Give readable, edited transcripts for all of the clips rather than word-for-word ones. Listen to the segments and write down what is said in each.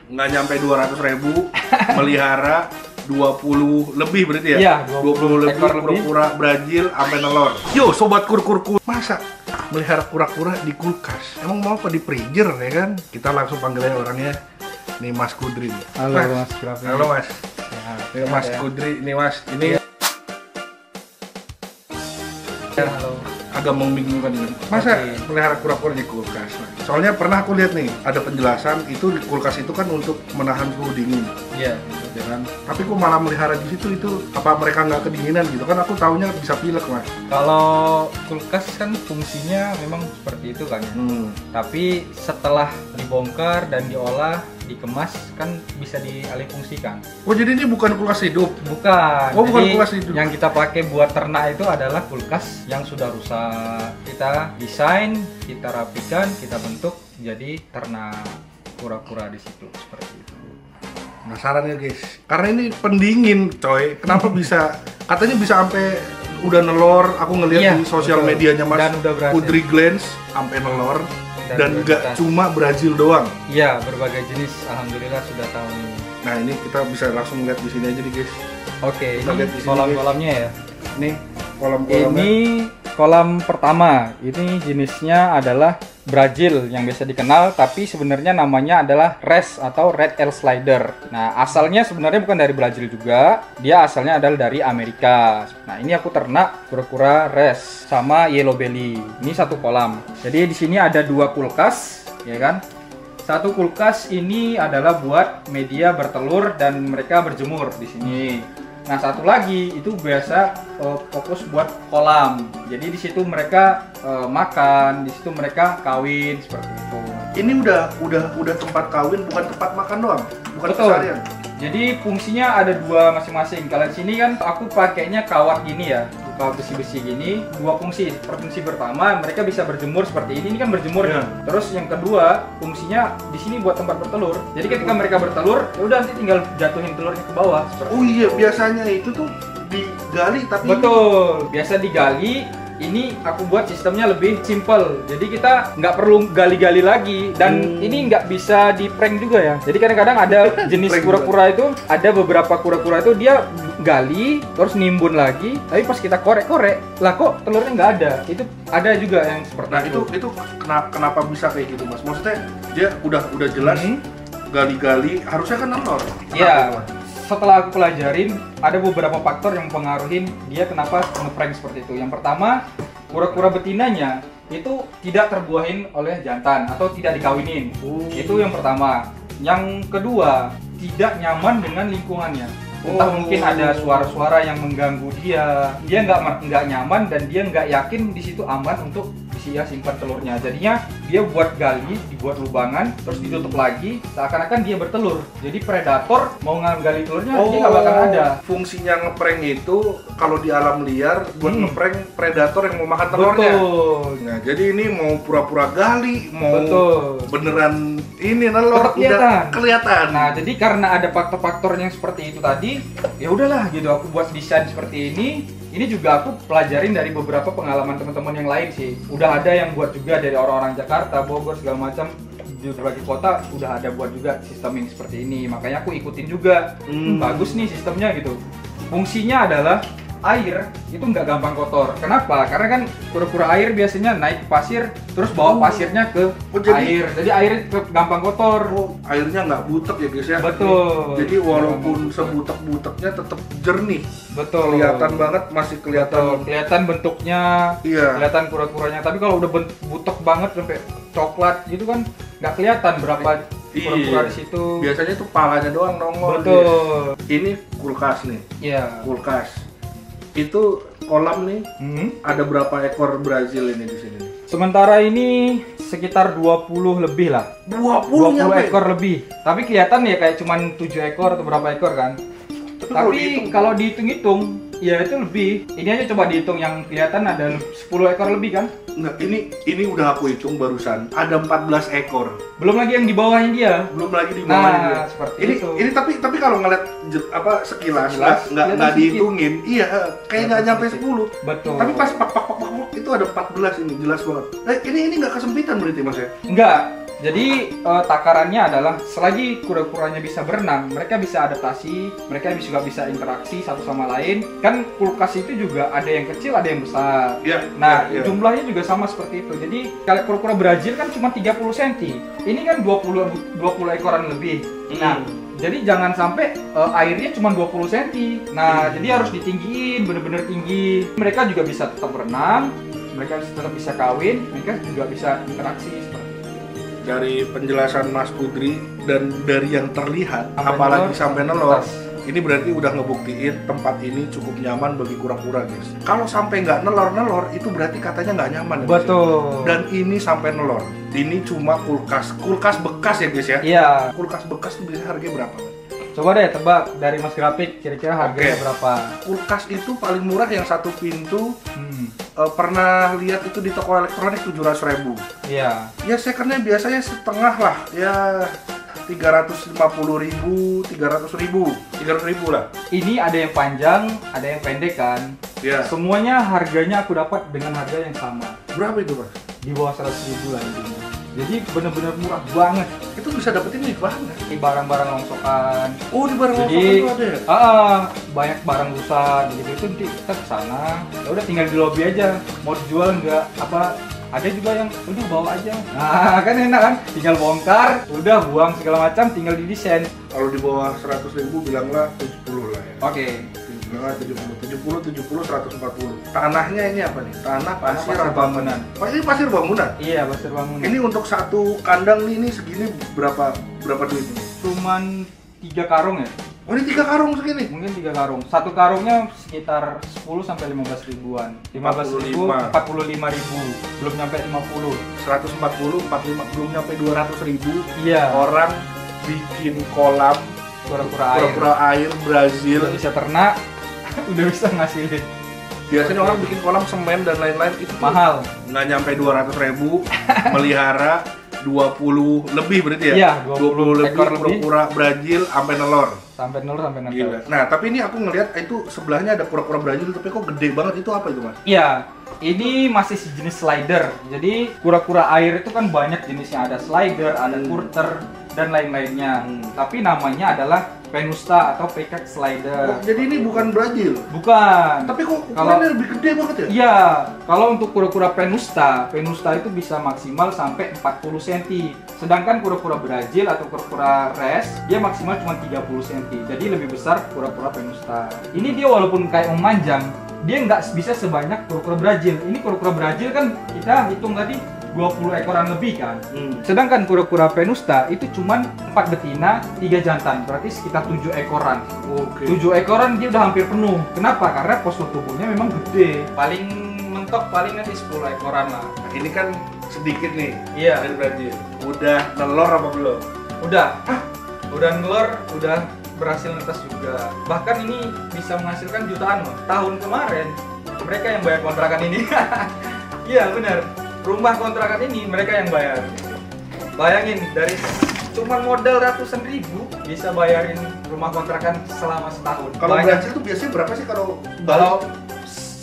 nggak nyampe 200.000 melihara 20 lebih berarti ya? Iya, 20 lebih ekor lebih. kura-kura Brazil sampai nelor. Yo, sobat kur-kur, masa melihara kura-kura di kulkas? Emang mau apa di freezer ya kan? Kita langsung panggil aja orangnya. Nih Mas Kudri. Halo Mas Grafi. Halo Mas. Ya, Ini Mas ya. Kudri, ini Mas. Ini Halo. agak membingungkan ini. Masa Oke. melihara kura-kura di kulkas? Soalnya pernah aku lihat nih, ada penjelasan itu di kulkas itu kan untuk menahan suhu dingin. Iya. Ya kan? Tapi kok malah melihara di situ itu apa mereka nggak kedinginan gitu kan? Aku taunya bisa pilek Mas. Kalau kulkas kan fungsinya memang seperti itu kan ya. Tapi setelah dibongkar dan diolah, dikemas kan bisa dialihfungsikan. Oh jadi ini bukan kulkas hidup? Bukan. Oh, bukan Jadi, kulkas hidup. yang kita pakai buat ternak itu adalah kulkas yang sudah rusak. Kita desain, kita rapikan, kita bentuk jadi ternak kura-kura di situ seperti itu. Penasaran ya guys, karena ini pendingin coy. Kenapa bisa? Katanya bisa sampai udah nelor. Aku ngeliat Iya, di sosial betul. medianya Mas Dan udah berhasil. Kudri Glens sampai nelor. Dan Dan nggak berhasil. cuma Brazil doang. Iya, berbagai jenis. Alhamdulillah sudah tahun ini. Nah ini kita bisa langsung lihat di sini aja nih guys. Oke, Kita lihat di ini sini, kolam-kolamnya ya. Nih kolam-kolamnya. Ini kolam pertama. Ini jenisnya adalah Brazil yang biasa dikenal, tapi sebenarnya namanya adalah Res atau Red Eel Slider. Nah, asalnya sebenarnya bukan dari Brazil juga. Dia asalnya adalah dari Amerika. Nah, ini aku ternak kura-kura Res sama Yellow Belly. Ini satu kolam. Jadi di sini ada dua kulkas, ya kan? Satu kulkas ini adalah buat media bertelur dan mereka berjemur di sini. Nah, satu lagi itu biasa fokus buat kolam. Jadi di situ mereka makan, di situ mereka kawin seperti itu. Ini udah tempat kawin, bukan tempat makan doang, bukan Betul. keseharian. Jadi fungsinya ada dua masing-masing. Kalau di sini kan aku pakainya kawat gini ya, kawat besi-besi gini, dua fungsi. Fungsi pertama mereka bisa berjemur seperti ini kan berjemur Ya. nih. Terus yang kedua fungsinya di sini buat tempat bertelur. Jadi ketika mereka bertelur, ya udah nanti tinggal jatuhin telurnya ke bawah. Seperti Oh iya, biasanya itu tuh digali tapi Betul, biasa digali. Ini aku buat sistemnya lebih simple. Jadi kita nggak perlu gali-gali lagi dan ini nggak bisa di prank juga ya. Jadi kadang-kadang ada jenis Prank kura-kura itu, ada beberapa kura-kura itu dia gali terus nimbun lagi. Tapi pas kita korek-korek, lah kok telurnya nggak ada. Itu ada juga yang seperti Nah itu. itu kenapa bisa kayak gitu Mas? Maksudnya dia udah jelas gali-gali harusnya kan nelor. Iya. Setelah aku pelajarin, ada beberapa faktor yang mempengaruhi dia kenapa ngeprank seperti itu. Yang pertama, kura-kura betinanya itu tidak terbuahin oleh jantan atau tidak dikawinin. Itu yang pertama. Yang kedua, tidak nyaman dengan lingkungannya. Entah mungkin ada suara-suara yang mengganggu dia nggak nyaman dan dia nggak yakin di situ aman untuk dia simpan telurnya. Jadinya dia buat gali, dibuat lubangan, terus ditutup lagi, seakan-akan dia bertelur. Jadi predator mau ngali telurnya dia nggak bakal ada. Fungsinya ngeprank itu kalau di alam liar buat ngeprank predator yang mau makan telurnya. Betul. Nah, jadi ini mau pura-pura gali, mau Betul. beneran ini nelor Tetap kelihatan. udah kelihatan. Nah, jadi karena ada faktor-faktor yang seperti itu tadi, ya udahlah gitu aku buat desain seperti ini. Ini juga aku pelajarin dari beberapa pengalaman teman-teman yang lain sih. Udah ada yang buat juga dari orang-orang Jakarta, Bogor segala macam di berbagai kota udah ada buat juga sistem yang seperti ini. Makanya aku ikutin juga. Bagus nih sistemnya gitu. Fungsinya adalah air itu nggak gampang kotor. Kenapa? Karena kan kura-kura air biasanya naik ke pasir terus bawa pasirnya ke air. Jadi air gampang kotor. Airnya nggak butek ya guys ya. Betul. Jadi walaupun sebutek-buteknya tetap jernih. Betul. Kelihatan banget, masih kelihatan. Betul. Kelihatan bentuknya, Iya. kelihatan kura-kuranya. Tapi kalau udah butek banget sampai coklat gitu kan nggak kelihatan berapa kura-kura di situ. Biasanya tuh palanya doang nongol. Betul. Guys. Ini kulkas nih. Iya. Kulkas. Itu kolam nih. Hmm. Ada berapa ekor Brazil ini di sini? Sementara ini sekitar 20 lebih lah. 20 nyampe? ekor lebih. Tapi kelihatan ya kayak cuman 7 ekor atau berapa ekor kan. Tapi kalau dihitung-hitung, ya itu lebih. Ini aja coba dihitung yang kelihatan ada 10 ekor lebih kan? Enggak, ini udah aku hitung barusan. Ada 14 ekor. Belum lagi yang di bawahnya dia. Belum lagi di bawahnya Nah, dia. seperti ini, itu. Ini tapi kalau ngeliat sekilas Sekilas, nggak kelihatan dihitungin, iya kayak nggak nyampe sedikit. 10. Betul. Tapi pas pak itu ada 14 ini jelas banget. Ini nggak kesempitan berarti Mas ya? Enggak. Jadi takarannya adalah selagi kura-kuranya bisa berenang, mereka bisa adaptasi, mereka juga bisa interaksi satu sama lain. Kan kulkas itu juga ada yang kecil, ada yang besar. Iya. Nah, iya. jumlahnya juga sama seperti itu. Jadi kalau kura-kura Brazil kan cuma 30 cm. Ini kan 20 ekoran lebih. Nah, jadi jangan sampai airnya cuma 20 cm. Nah, jadi harus ditinggiin, bener-bener tinggi. Mereka juga bisa tetap berenang, mereka tetap bisa kawin, mereka juga bisa interaksi seperti itu. Dari penjelasan Mas Kudri dan dari yang terlihat, Sampai apalagi nelor, sampai nelor, tas. ini berarti udah ngebuktiin tempat ini cukup nyaman bagi kura-kura, guys. Kalau sampai nggak nelor-nelor, itu berarti katanya nggak nyaman. Ya, guys, ya? Betul. Dan ini sampai nelor. Ini cuma kulkas bekas ya, guys ya. Iya. Kulkas bekas itu bisa harganya berapa? Coba deh tebak dari Mas Grafik kira-kira harganya Oke. berapa? Kulkas itu paling murah yang satu pintu. Pernah lihat itu di toko elektronik 700.000. Iya. Ya secondnya biasanya setengah lah, ya 350.000, 300.000 lah. Ini ada yang panjang, ada yang pendek kan? Ya. Semuanya harganya aku dapat dengan harga yang sama. Berapa itu, Mas? Di bawah 100.000 lah intinya. Jadi bener-bener murah banget. Itu bisa dapetin di mana? Di barang-barang longsokan. Oh, di barang Jadi itu ada ya? banyak barang rusak gitu itu nanti kita ke sana. Ya udah tinggal di lobby aja. Mau dijual nggak apa? Ada juga yang udah bawa aja. Nah, kan enak kan? Tinggal bongkar, udah buang segala macam, tinggal didesain. Kalau di bawah 100.000 bilanglah 70 lah ya. Oke. Bilanglah 70, 140. Tanahnya ini apa nih? Tanah pasir pasir bangunan. Oh, ini pasir bangunan? Iya, pasir bangunan. Ini untuk satu kandang nih, ini segini berapa duit ini? Cuman 3 karung ya. Oh, ini 3 karung segini? Mungkin 3 karung. Satu karungnya sekitar 10 sampai 15 ribuan. 15.000, 45.000. Belum nyampe 50. 140, 45, belum nyampe 200.000. Iya. Orang bikin kolam Kura-kura air. air Brazil. Udah bisa ternak, udah bisa ngasilin. Biasanya orang bikin kolam semen dan lain-lain itu tuh Mahal. nggak nyampe 200.000, melihara 20 lebih berarti ya? Iya, 20 lebih ekor lebih. kura-kura Brazil sampai nelor. Sampai 0 sampai 6 Gila. Nah, tapi ini aku ngelihat itu sebelahnya ada kura-kura Brazil tapi kok gede banget, itu apa itu, Mas? Iya, ini masih sejenis slider. Jadi kura-kura air itu kan banyak jenisnya, ada slider, ada kurter dan lain-lainnya. Tapi namanya adalah Venusta atau peacock slider. Oh, jadi ini bukan Brazil. Bukan. Tapi kok ukurannya lebih gede banget ya? Iya, kalau untuk kura-kura Venusta itu bisa maksimal sampai 40 cm. Sedangkan kura-kura Brazil atau kura-kura res, dia maksimal cuma 30 cm. Jadi lebih besar kura-kura Venusta. Ini dia walaupun kayak memanjang, dia nggak bisa sebanyak kura-kura Brazil. Ini kura-kura Brazil kan kita hitung tadi 20 ekoran lebih kan. Sedangkan kura-kura Venusta itu cuma 4 betina, 3 jantan. Berarti sekitar 7 ekoran. Oke. 7 ekoran dia udah hampir penuh. Kenapa? Karena postur tubuhnya memang gede. Paling mentok paling nanti 10 ekoran lah. Nah, ini kan sedikit nih. Iya. Dari Brazil. Udah nelor apa belum? Udah. Udah nelor, udah berhasil netas juga. Bahkan ini bisa menghasilkan jutaan loh. Tahun kemarin mereka yang bayar kontrakan ini. Iya benar. Rumah kontrakan ini mereka yang bayar. Bayangin dari cuma modal ratusan ribu bisa bayarin rumah kontrakan selama setahun. Kalau Banyak. Brazil tuh biasanya berapa sih kalau Kalau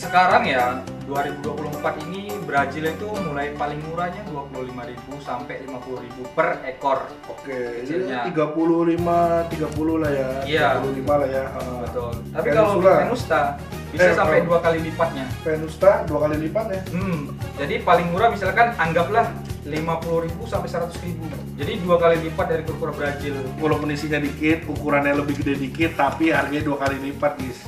sekarang ya 2024 ini Brazil itu mulai paling murahnya 25.000 sampai 50.000 per ekor. Oke, Kecilnya. ya 30 lah ya. Iya. 35 lah ya. Betul. Tapi Venusta. kalau Venusta bisa sampai kalau- 2 kali lipatnya. Venusta 2 kali lipat ya. Jadi paling murah misalkan anggaplah 50.000 sampai 100.000. Jadi 2 kali lipat dari kura-kura Brazil. Walaupun isinya dikit, ukurannya lebih gede dikit, tapi harganya 2 kali lipat, guys.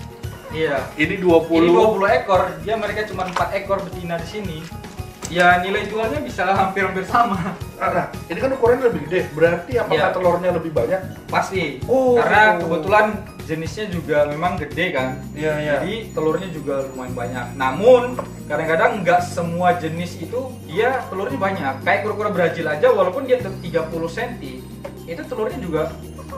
Iya. Ini 20. Ini 20 ekor, dia mereka cuma 4 ekor betina di sini. Ya nilai jualnya bisa hampir-hampir sama. Nah, ini kan ukurannya lebih gede. Berarti apakah Iya. telurnya lebih banyak? Pasti. Oh. Karena kebetulan jenisnya juga memang gede kan. Iya, iya. Jadi telurnya juga lumayan banyak. Namun kadang-kadang nggak semua jenis itu dia telurnya banyak. Kayak kura-kura Brazil aja walaupun dia 30 cm, itu telurnya juga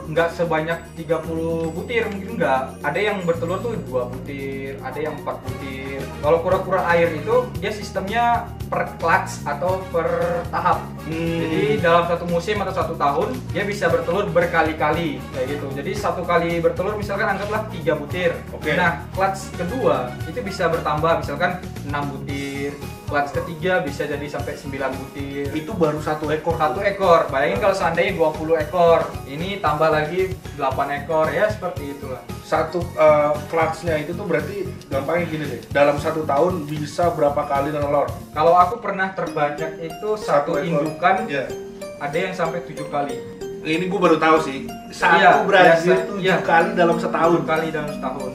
nggak sebanyak 30 butir, mungkin nggak. Ada yang bertelur tuh 2 butir, ada yang 4 butir. Kalau kura-kura air itu dia sistemnya per clutch atau per tahap. Jadi dalam satu musim atau satu tahun dia bisa bertelur berkali-kali kayak gitu. Jadi satu kali bertelur misalkan anggaplah 3 butir. Nah, clutch kedua itu bisa bertambah misalkan 6 butir. Clutch ketiga bisa jadi sampai 9 butir. Itu baru satu ekor. Satu ekor. Bayangin kalau seandainya 20 ekor. Ini tambah lagi 8 ekor ya, seperti itulah. Satu clutch-nya itu tuh berarti gampangnya gini deh. Dalam satu tahun bisa berapa kali nelor? Kalau aku pernah terbanyak itu satu ekor. indukan Ya. ada yang sampai 7 kali. Ini gue baru tahu sih. Satu Iya, Brazil biasa. 7 Iya. kali dalam setahun. 7 kali dalam setahun.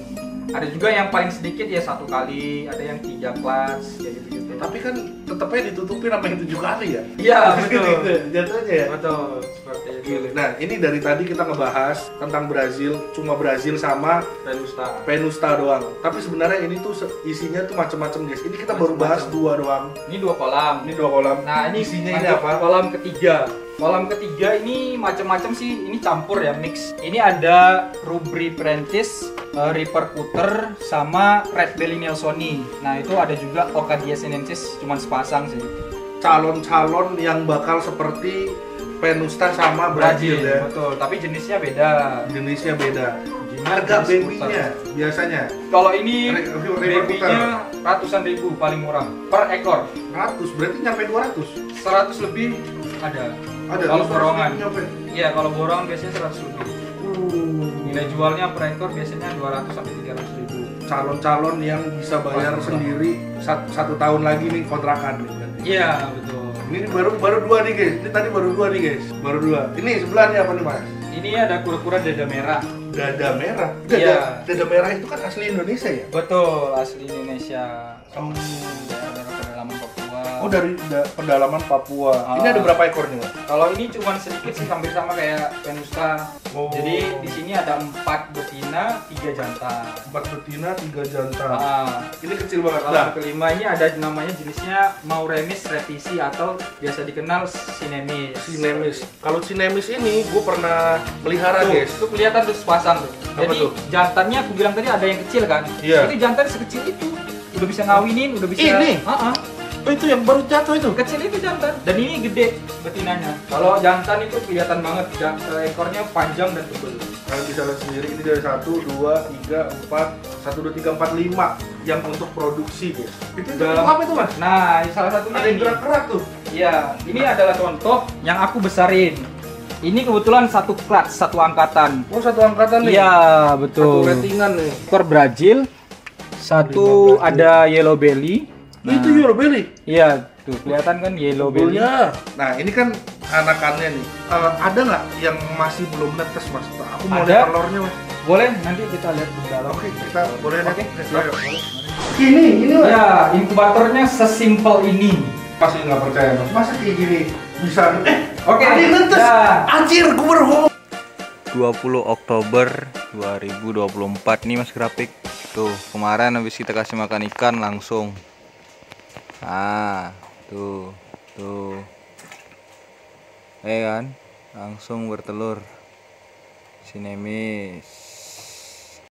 Ada juga yang paling sedikit ya 1 kali, ada yang 3 clutch, kayak gitu. Tapi kan tetapnya ditutupin sama yang 7 kali ya. Iya, betul. Jatuhnya ya. Betul, seperti itu. Nah, ini dari tadi kita ngebahas tentang Brazil, cuma Brazil sama Venusta. Venusta doang. Tapi sebenarnya ini tuh isinya tuh macam-macam guys. Ini kita baru bahas 2 doang. Ini 2 kolam. Ini 2 kolam. Nah, ini isinya ini lanjut apa? Kolam ketiga. Kolam ketiga ini macam-macam sih, ini campur ya, mix. Ini ada Rubri Prentice, Reaper Cutter, sama Red Belly Nelsoni. Nah, itu ada juga Ocadia sinensis, cuman sepasang sih. Calon-calon yang bakal seperti Venusta sama Brazil ya. Betul, tapi jenisnya beda. Jenisnya beda. Jenis Harga jenis babynya biasanya Kalau ini Reaper babynya ratusan ribu paling murah per ekor. 100, berarti nyampe 200. 100 lebih ada. Ada Kalau 200 borongan. nyampe. Iya, kalau borongan biasanya 100 lebih. Nilai jualnya per ekor biasanya 200 sampai 300 ribu. Calon-calon yang bisa bayar sendiri satu tahun lagi nih kontrakan nih berarti. Iya, betul. Ini baru 2 nih guys. Ini tadi baru 2 nih guys. Baru 2. Ini sebelahnya apa nih Mas? Ini ada kura-kura dada merah. Dada merah. Iya. Dada merah itu kan asli Indonesia ya? Betul, asli Indonesia. Oh. Daerah pedalaman Papua. Oh dari pedalaman Papua. Ini ada berapa ekor nih Mas? Kalau ini cuma sedikit sih, hampir sama kayak Venusta. Oh. Jadi di sini ada 4 betina, 3 jantan. 4 betina, 3 jantan. Ah. Ini kecil banget. Kalau yang kelima ini ada namanya jenisnya Mauremis revisi atau biasa dikenal Sinemis. Sinemis. Kalau Sinemis ini gue pernah melihara guys. Itu kelihatan tuh sepasang tuh. Apa Jadi tuh? jantannya aku bilang tadi ada yang kecil kan? Iya. Itu jantan sekecil itu. Udah bisa ngawinin, udah bisa. Ini? Oh itu yang baru jatuh itu? Kecil itu jantan. Dan ini gede betinanya. Kalau jantan itu kelihatan banget, ekornya panjang dan tebal. Kalian bisa lihat sendiri ini dari 1, 2, 3, 4, 1, 2, 3, 4, 5 yang untuk produksi guys. Itu Dalam- apa itu Mas? Nah, salah satunya Ada yang ini. gerak-gerak tuh. Iya, ini adalah contoh yang aku besarin. Ini kebetulan satu clutch, satu angkatan. Oh satu angkatan nih. Iya, Satu betul. ratingan nih. Ekor Brazil, satu ada yellow belly. Itu Euro Belly. Iya, tuh kelihatan kan yellow belly. Nah ini kan anakannya nih. Ada nggak yang masih belum netes Mas? Aku mau Ada. lihat telurnya Mas. Boleh, nanti kita lihat ke dalam. Oke kita boleh Oke, lihat. siap. Ayo. Ini Mas. Ya, inkubatornya sesimpel ini. Masih nggak percaya Mas. Masa kayak gini bisa? Oke, ada yang netes. ya. Anjir, gue berbohong. 20 Oktober 2024 nih Mas Grafik. Tuh, kemarin habis kita kasih makan ikan langsung. Nah, tuh. Kan? Langsung bertelur. Sinemis.